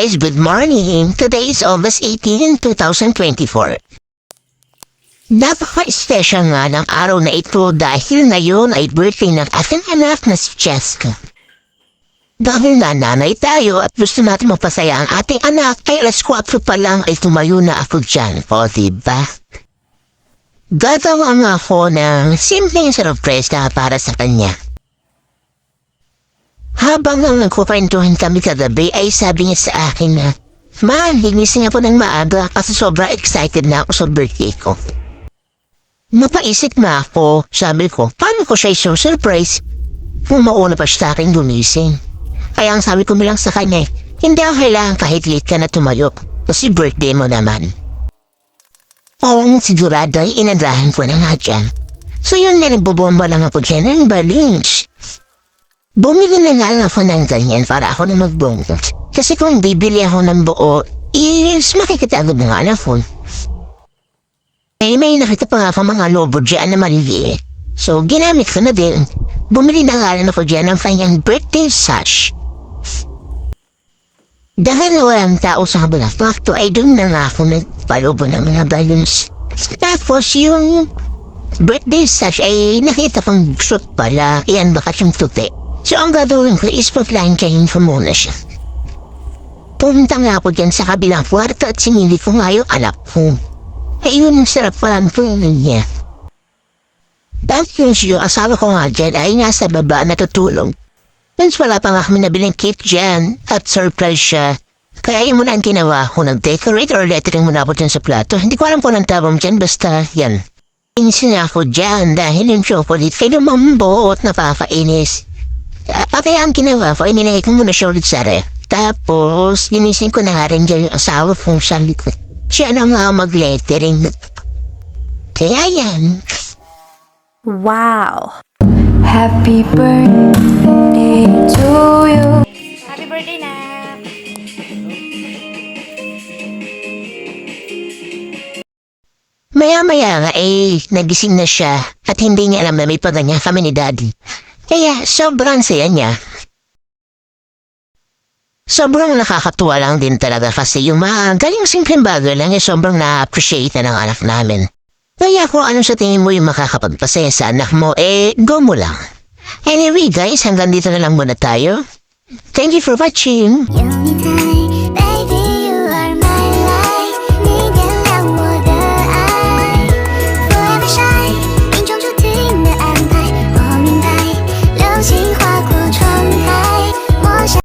guys, good morning. Today is August 18, 2024. Napaka-special nga ng araw na ito dahil ngayon ay birthday ng ating anak na si Cheska. Dahil na nanay tayo at gusto natin mapasaya ang ating anak, ay alas 4 pa lang ay tumayo na ako dyan. O diba? Gagawa nga ako ng simpleng surprise na para sa kanya. Habang nang nagkukwentuhan kami kagabi ay sabi niya sa akin na, "Ma, higising ako ng maaga kasi sobra excited na ako sa birthday ko." Napaisip na ako, sabi ko, paano ko siya surprise kung mauna pa siya sa akin gumising? Kaya ang sabi ko lang sa kanya, hindi ako kailangan kahit late ka na tumayo kasi birthday mo naman. Oo, sigurado ay inadahan ko na nga dyan. So yun na nagbubomba lang ako dyan ng balloons. Bumili na lang ako ng ganyan para ako na magbungot. Kasi kung bibili ako ng buo, is makikita agad ng anak ko. May nakita pa nga ako mga lobo dyan na maliliit. So ginamit ko na din. Bumili na nga lang ako dyan ng kanyang birthday sash. Dahil walang tao sa kabilang fakto ay doon na nga ako nagpalobo ng mga balloons. Tapos yung birthday sash ay nakita pang shoot pala, iyan baka siyang tuti. So ang gagawin ko is pa-flankahin ko muna siya. Pumunta nga ako dyan sa kabilang kwarto at sinili ko nga yung anak ko. Ay yun ang sarap palang punin niya. Dahil yung siyo, asawa ko nga dyan ay nasa baba natutulog. Since wala pa nga kami nabiling cake dyan at surprise siya. Kaya yun muna ang ginawa ko, nag-decorate or lettering muna ako dyan sa plato. Hindi ko alam kung anong tawag dyan, basta yan. Insin ako dyan dahil yung chocolate ay lumambo at napakainis. Kaya ang ginawa ko, ininagay ko muna siya ulit sa ref. Tapos, ginising ko na nga rin dyan yung asawa kong sabi ko. Siya na nga mag-lettering. Kaya yan. Wow! Happy birthday to you! Happy birthday na! Maya-maya nga nagising na siya at hindi niya alam na may paganya kami ni Daddy. Kaya sobrang saya niya. Sobrang nakakatuwa lang din talaga kasi yung mga galing simpleng bagay lang sobrang na-appreciate na ng anak namin. Kaya kung ano sa tingin mo yung makakapagpasaya sa anak mo, go mo lang. Anyway guys, hanggang dito na lang muna tayo. Thank you for watching.